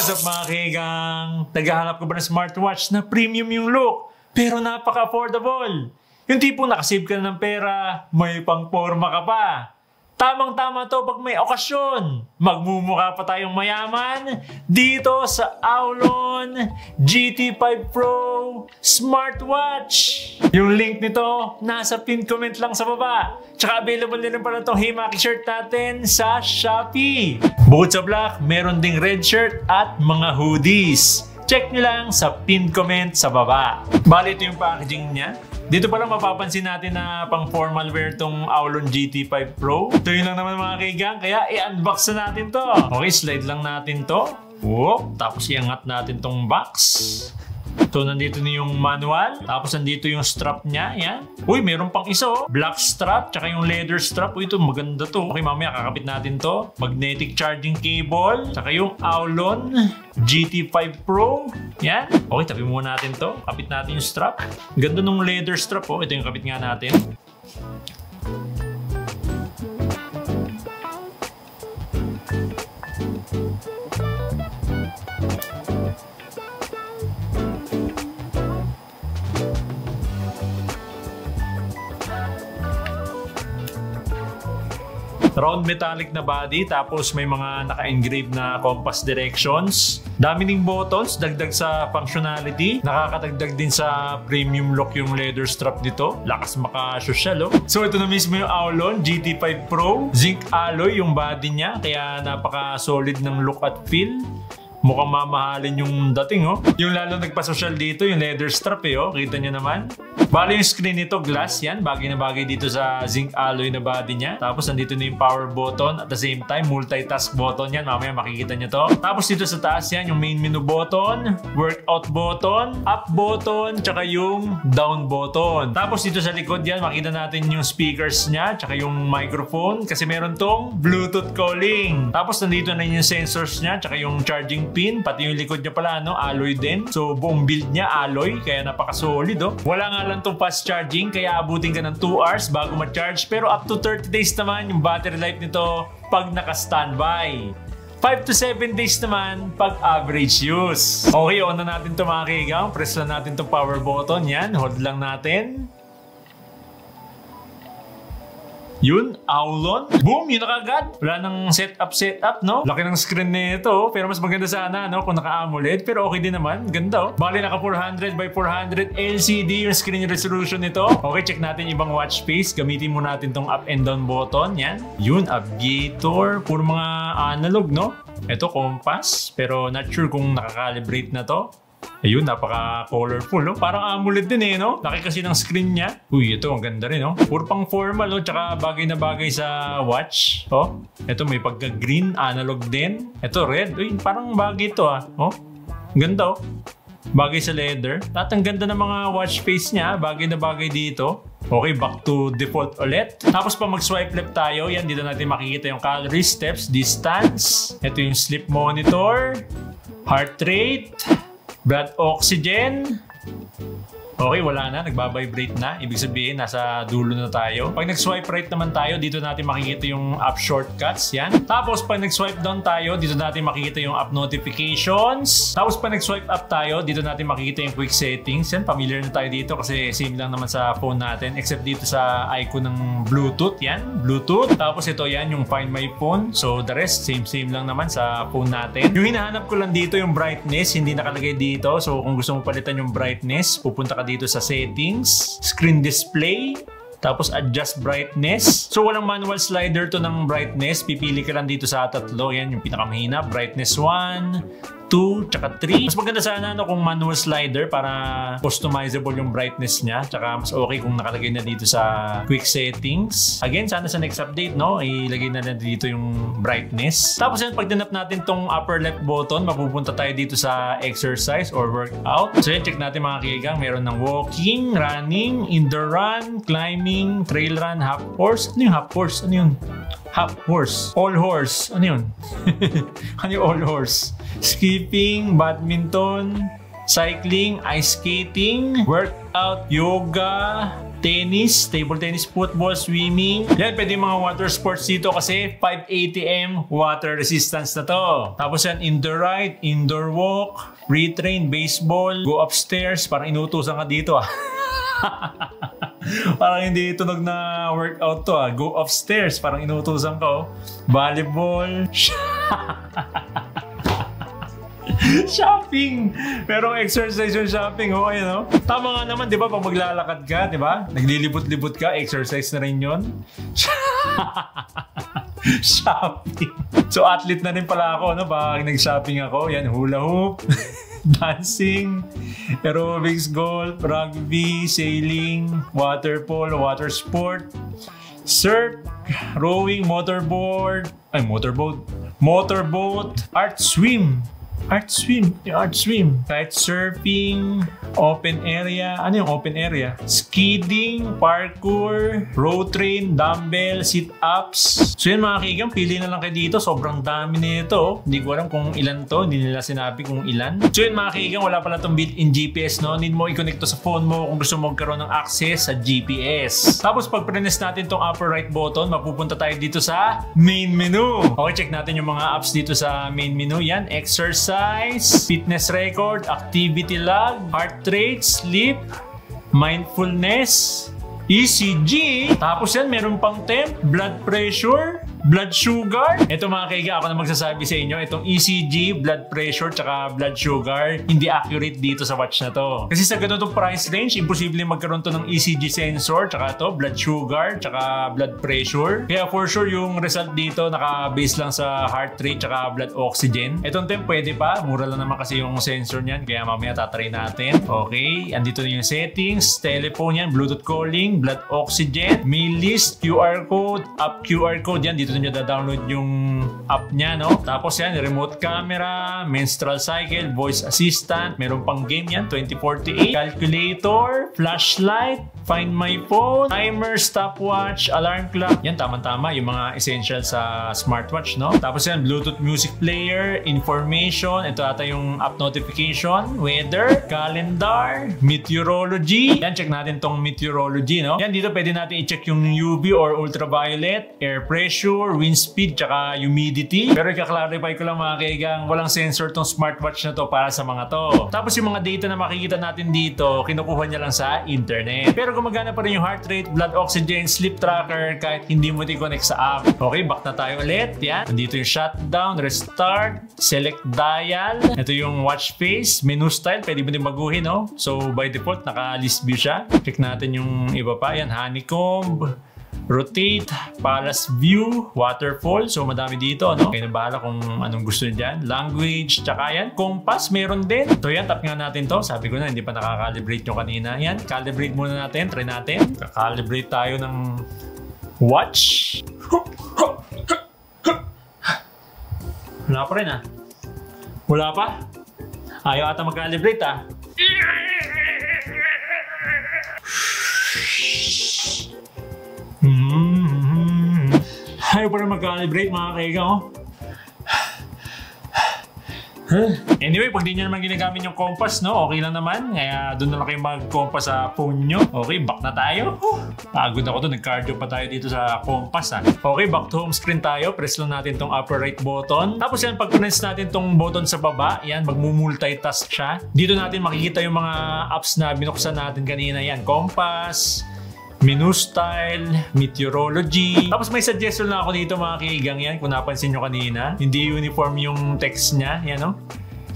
What's up mga kaigang? Naghahanap ka ba ng smartwatch na premium yung look pero napaka-affordable? Yung tipong nakasave ka na ng pera, may pang-porma ka pa. Tamang-tama to pag may okasyon. Magmumukha pa tayong mayaman dito sa Aulon GT5 Pro Smartwatch. Yung link nito nasa pin comment lang sa baba. Tsaka available din pala itong Himaki shirt natin sa Shopee. Bukod sa black, meron ding red shirt at mga hoodies. Check nyo lang sa pin comment sa baba. Bali ito yung packaging niya. Dito pala mapapansin natin na pang formal wear tong Aulon GT5 Pro. Ito yun lang naman mga kaigang, kaya i-unbox na natin to. Okay, slide lang natin to. Whoop, tapos iangat natin tong box. So, nandito na yung manual. Tapos, nandito yung strap niya. Yan. Uy, meron pang isa oh. Black strap, tsaka yung leather strap. Uy, ito maganda to. Okay, mamaya kakapit natin to. Magnetic charging cable. Tsaka yung Aulon GT5 Pro. Yan. Okay, tabi muna natin to. Kapit natin yung strap. Ganda nung leather strap oh. Ito yung kapit nga natin. Round metallic na body, tapos may mga naka-engrave na compass directions. Dami ning buttons, dagdag sa functionality. Nakakadagdag din sa premium look yung leather strap dito. Lakas maka-social oh. So ito na mismo yung Aulon GT5 Pro. Zinc alloy yung body niya, kaya napaka-solid ng look at feel. Mukhang mamahalin yung dating oh. Yung lalo nagpa-social dito, yung leather strap eh oh. Kita nyo naman. Bali yung screen nito, glass yan. Bagay na bagay dito sa zinc alloy na body niya. Tapos nandito na yung power button. At the same time, multitask button yan. Mamaya makikita nyo to. Tapos dito sa taas yan, yung main menu button, workout button, up button, tsaka yung down button. Tapos dito sa likod yan, makita natin yung speakers niya, tsaka yung microphone. Kasi meron tong Bluetooth calling. Tapos nandito na yung sensors niya, tsaka yung charging pin. Pati yung likod niya pala, no? Alloy din. So buong build niya, alloy. Kaya napaka-solid oh. Wala nga lang itong fast charging, kaya abutin ka ng 2 hours bago ma-charge. Pero up to 30 days naman yung battery life nito pag naka-standby. 5 to 7 days naman pag average use. Okay, on na natin ito mga kaigang. Press lang natin itong power button. Yan, hold lang natin. Yun, Aulon. Boom, yun na kagad. Wala nang setup, no? Laki ng screen nito, pero mas maganda sana, no? Kung naka-AMOLED, pero okay din naman. Ganda, oh. Bali, naka 400 by 400 LCD yung screen resolution nito. Okay, check natin ibang watch face. Gamitin mo natin tong up and down button. Yan. Yun, aviator. Puro mga analog, no? Ito, compass. Pero not sure kung nakakalibrate na to. Ayun, napaka-colorful, no? Parang AMOLED din eh, no? Laki kasi ng screen niya. Uy, ito, ang ganda rin, no? Puro pang formal, no? Tsaka bagay na bagay sa watch. Oh, ito may pagka-green, analog din. Ito, red. Uy, parang bagay ito, ah. Oh, ganda, oh. Bagay sa leather. At ang ganda ng mga watch face niya. Bagay na bagay dito. Okay, back to default ulit. Tapos pa mag-swipe left tayo. Yan, dito natin makikita yung calories, steps, distance. Ito yung sleep monitor. Heart rate. Blood oxygen. Okay, wala na. Nagbabibrate na. Ibig sabihin, nasa dulo na tayo. Pag nag-swipe right naman tayo, dito natin makikita yung app shortcuts. Yan. Tapos, pag nag-swipe down tayo, dito natin makikita yung app notifications. Tapos, pag nag-swipe up tayo, dito natin makikita yung quick settings. Yan, familiar na tayo dito kasi same lang naman sa phone natin. Except dito sa icon ng Bluetooth. Yan, Bluetooth. Tapos, ito yan, yung Find My Phone. So, the rest, same lang naman sa phone natin. Yung hinahanap ko lang dito, yung brightness, hindi nakalagay dito. So, kung gusto mo palitan yung brightness, pupunta ka dito sa settings, screen display, tapos adjust brightness. So walang manual slider to ng brightness. Pipili ka lang dito sa tatlo. Yan yung pinakamahina. Brightness 1, 2, tsaka 3. Mas maganda sana no, kung manual slider para customizable yung brightness niya. Tsaka mas okay kung nakalagay na dito sa quick settings. Again, sana sa next update, no, ilagay na dito yung brightness. Tapos yan, pag dinap natin tong upper left button, mapupunta tayo dito sa exercise or workout. So yan, check natin mga kaigang. Meron ng walking, running, indoor run, climbing, trail run, half horse. Ano yung half horse? Ano yun? Half horse. All horse. Ano yun? Ano yung all horse? Skipping, badminton, cycling, ice skating, workout, yoga, tennis, table tennis, football, swimming. Yan, pwede yung mga water sports dito kasi 580 m water resistance na to. Tapos yan, indoor ride, indoor walk, retrain, baseball, go upstairs. Parang inutusan ka dito Parang hindi tunog na workout to Go upstairs, parang inutusan ka Volleyball. Shopping! Pero exercise yung shopping, ayun Tama nga naman, di ba? Pag maglalakad ka, di ba? Naglilibot-libot ka, exercise na rin yun. Shopping. So, athlete na rin pala ako, Pag nag-shopping ako, yan, hula hoop, dancing, aerobics, golf, rugby, sailing, water polo, water sport, surf, rowing, motorboat, art swim, kite surfing, open area. Ano yung open area? Skidding, parkour, road train, dumbbell, sit-ups. So yun mga kaigang, pili na lang kayo dito. Sobrang dami nito. Hindi ko alam kung ilan to. Hindi nila sinabi kung ilan. So yun mga kaigang, wala pala itong built-in GPS, Need mo i-connect to sa phone mo kung gusto mo magkaroon ng access sa GPS. Tapos pag press natin itong upper right button, mapupunta tayo dito sa main menu. Okay, check natin yung mga apps dito sa main menu. Yan, exercise, fitness record, activity log, heart rate, sleep, mindfulness, ECG. Tapos yan, meron pang temp, blood pressure, blood sugar. Ito mga kaiga, ako na magsasabi sa inyo, itong ECG, blood pressure, tsaka blood sugar, hindi accurate dito sa watch na to. Kasi sa ganitong price range, imposible magkaroon to ng ECG sensor, tsaka to, blood sugar, tsaka blood pressure. Kaya for sure, yung result dito, naka-base lang sa heart rate, tsaka blood oxygen. Itong temp, pwede pa. Mura lang naman kasi yung sensor niyan, kaya mamaya tatry natin. Okay, andito na yung settings, telephone yan, Bluetooth calling, blood oxygen, mail list, QR code, app QR code yan, dito nyo da-download yung app niya, Tapos yan, remote camera, menstrual cycle, voice assistant, meron pang game yan, 2048, calculator, flashlight, find my phone, timer, stopwatch, alarm clock. Yan, tama-tama yung mga essential sa smartwatch, Tapos yan, Bluetooth music player, information, ito ata yung app notification, weather, calendar, meteorology. Yan, check natin tong meteorology, Yan, dito pwede natin i-check yung UV or ultraviolet, air pressure, wind speed, tsaka humidity. Pero i-clarify ko lang mga kaigang, walang sensor tong smartwatch na to para sa mga to. Tapos yung mga data na makikita natin dito, kinukuha niya lang sa internet. Pero gumagana pa rin yung heart rate, blood oxygen, sleep tracker, kahit hindi mo i-connect sa app. Okay, back na tayo ulit. Yan. Nandito yung shutdown, restart, select dial. Ito yung watch face, menu style, pwede mo din baguhin, So by default, naka-list view siya. Check natin yung iba pa. Yan, honeycomb, rotate, palace view, waterfall. So madami dito, Kayo na bahala kung anong gusto nyo dyan. Language, tsaka yan, compass, meron din. So yan, tap nga natin to. Sabi ko na, hindi pa nakakalibrate yung kanina. Yan, calibrate muna natin. Try natin. Calibrate tayo ng watch. Wala pa rin Wala pa? Ayaw ata mag-calibrate Ayaw pa rin mag-calibrate mga kaiga Anyway, pag di nyo naman ginagamit yung compass, okay lang naman. Kaya doon na lang kayo mag-compass sa phone nyo. Okay, back na tayo. Pagod ako doon, nag-cardio pa tayo dito sa compass Okay, back to home screen tayo. Press lang natin tong upper right button. Tapos yan, pag press natin tong button sa baba, yan, magmumultitask siya. Dito natin makikita yung mga apps na binuksan natin kanina. Yan, compass, menu style, meteorology. Tapos may suggestion na ako dito mga kaigang yan. Kung napansin nyo kanina, hindi uniform yung text niya. Yan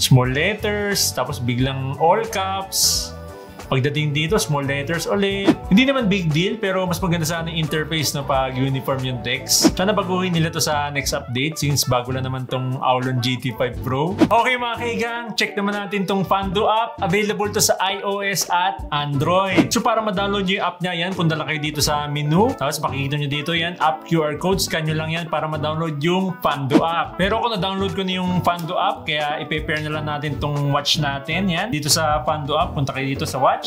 small letters, tapos biglang all caps. Pagdating dito, small letters ulit. Hindi naman big deal, pero mas maganda sana yung interface na pag uniform yung text. Sana baguhin nila to sa next update since bago lang naman tong Aulon GT5 Pro. Okay mga kaigang, check naman natin tong Fando app. Available to sa iOS at Android. So para ma-download nyo yung app niya, yan, punta lang kayo dito sa menu. Tapos makikita nyo dito yan, app QR code. Scan nyo lang yan para ma-download yung Fando app. Pero ako na-download ko na yung Fando app, kaya i-pair na lang natin tong watch natin. Yan, dito sa Fando app, punta kayo dito sa watch.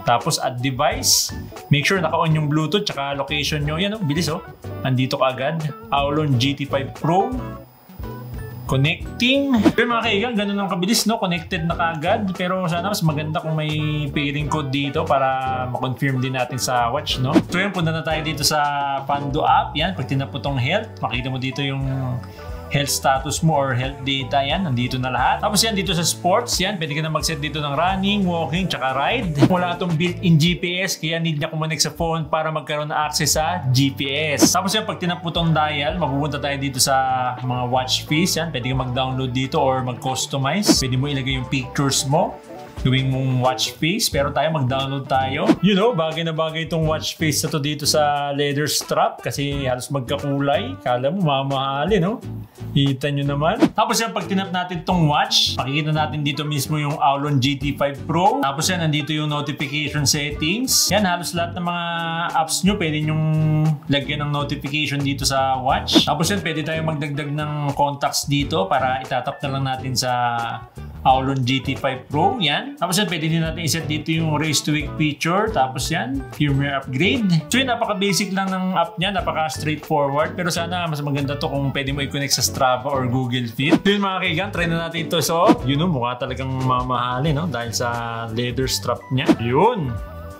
Tapos add device. Make sure naka-on yung Bluetooth tsaka location nyo. Yan bilis Andito ka agad. Aulon GT5 Pro. Connecting. Pero mga kaigan, ganun ang kabilis, no? Connected na kaagad. Pero sana mas maganda kung may pairing code dito para ma-confirm din natin sa watch, no? So yun, punta na tayo dito sa Pando app. Yan, pag tinaputong health, makita mo dito yung health status mo or health data, yan, nandito na lahat. Tapos yan, dito sa sports, yan, pwede ka na mag-set dito ng running, walking, tsaka ride. Wala itong built-in GPS, kaya need niya kumonek sa phone para magkaroon ng access sa GPS. Tapos yan, pag tinaputong dial, mapupunta tayo dito sa mga watch face, yan, pwede ka mag-download dito or mag-customize. Pwede mo ilagay yung pictures mo, gawing mong watch face, pero tayo mag-download tayo. You know, bagay na bagay itong watch face na to dito sa leather strap kasi halos magkakulay. Kala mo mamahalin, no? Kita nyo naman. Tapos yan, pag tinap natin tong watch, pakikita natin dito mismo yung Aulon GT5 Pro. Tapos yan, nandito yung notification settings. Yan, halos lahat ng mga apps nyo, pwede nyong lagyan ng notification dito sa watch. Tapos yan, pwede tayo magdagdag ng contacts dito para itatap na lang natin sa Aulon GT5 Pro. Yan. Tapos yan, pwede din natin iset dito yung race to week feature. Tapos yan, firmware upgrade. So yun, napaka-basic lang ng app niya. Napaka-straightforward. Pero sana mas maganda to kung pwede mo i-connect sa Strava or Google Fit. So yun mga kaigan, try na natin ito. So, yun o, mukha talagang mamahalin, no? Dahil sa leather strap niya. Yun.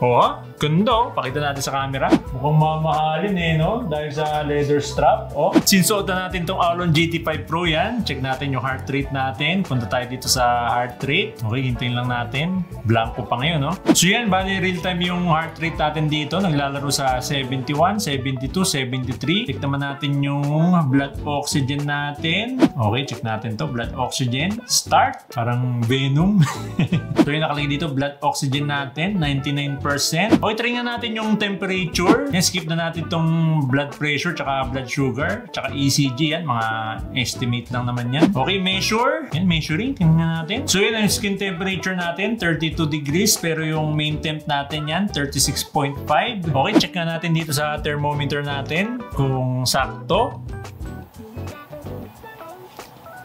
Oh, ganda oh. Pakita natin sa camera. Mukhang mamahalin eh, no? Dahil sa leather strap. Oh, sinsuot na natin tong Aulon GT5 Pro yan. Check natin yung heart rate natin. Punta tayo dito sa heart rate. Okay, hintayin lang natin. Blanco pa ngayon, no? So yan, bali real time yung heart rate natin dito. Naglalaro sa 71, 72, 73. Check naman natin yung blood oxygen natin. Okay, check natin to. Blood oxygen. Start. Parang Venom. So yung nakalagay dito, blood oxygen natin, 99%. Okay, try nga natin yung temperature. Yan, skip na natin tong blood pressure, tsaka blood sugar, tsaka ECG. Yan, mga estimate lang naman yan. Okay, measure. Yan, measuring. Tingnan natin. So yun, ang skin temperature natin, 32 degrees. Pero yung main temp natin yan, 36.5. Okay, check nga natin dito sa thermometer natin kung sakto.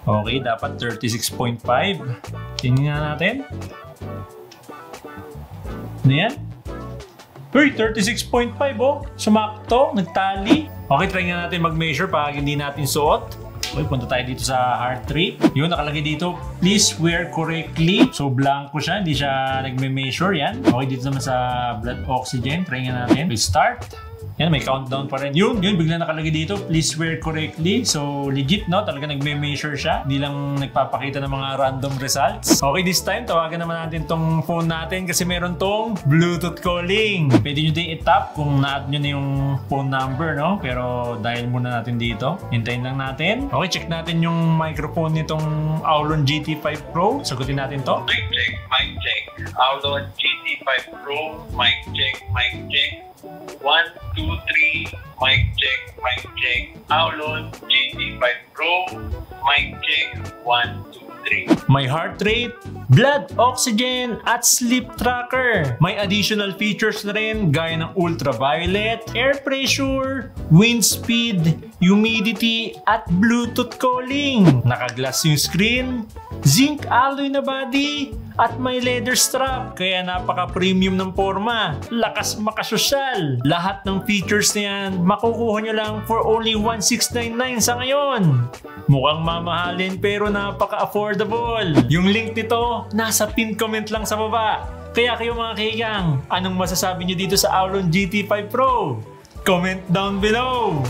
Okay, dapat 36.5. Tingnan natin. Ano yan? Uy, 36.5 oh. Sumakto, nagtali. Okay, try nga natin mag-measure pag hindi natin suot. Okay, punta tayo dito sa heart rate. Yun, nakalagay dito, please wear correctly. So, blanco siya, hindi siya nagme-measure yan. Okay, dito naman sa blood oxygen. Try nga natin. We start. Yan, may countdown pa rin. Yun, bigla nakalagay dito, please wear correctly. So, legit, no? Talaga nagme-measure siya. Hindi lang nagpapakita ng mga random results. Okay, this time, tawagan naman natin tong phone natin kasi meron tong Bluetooth calling. Pwede nyo din i-tap kung na-add nyo na yung phone number, no? Pero dial muna natin dito. Hintayin lang natin. Okay, check natin yung microphone nitong Aulon GT5 Pro. Sagutin natin to. Mic check, mic check. Aulon GT5 Pro, mic check, mic check. 1, 2, 3, mic check, mic check. Aulon GT5 Pro, mic check, 1, 2, 3. My heart rate, blood oxygen, at sleep tracker. May additional features na rin gaya ng ultraviolet, air pressure, wind speed, humidity, at Bluetooth calling. Naka-glass yung screen, zinc alloy na body, at may leather strap. Kaya napaka-premium ng forma. Lakas makasosyal. Lahat ng features na yan, makukuha nyo lang for only 1,699 sa ngayon. Mukhang mamahalin pero napaka-affordable. Yung link nito, nasa pin comment lang sa baba. Kaya kayo mga kaigang, anong masasabi nyo dito sa Aulon GT5 Pro? Comment down below!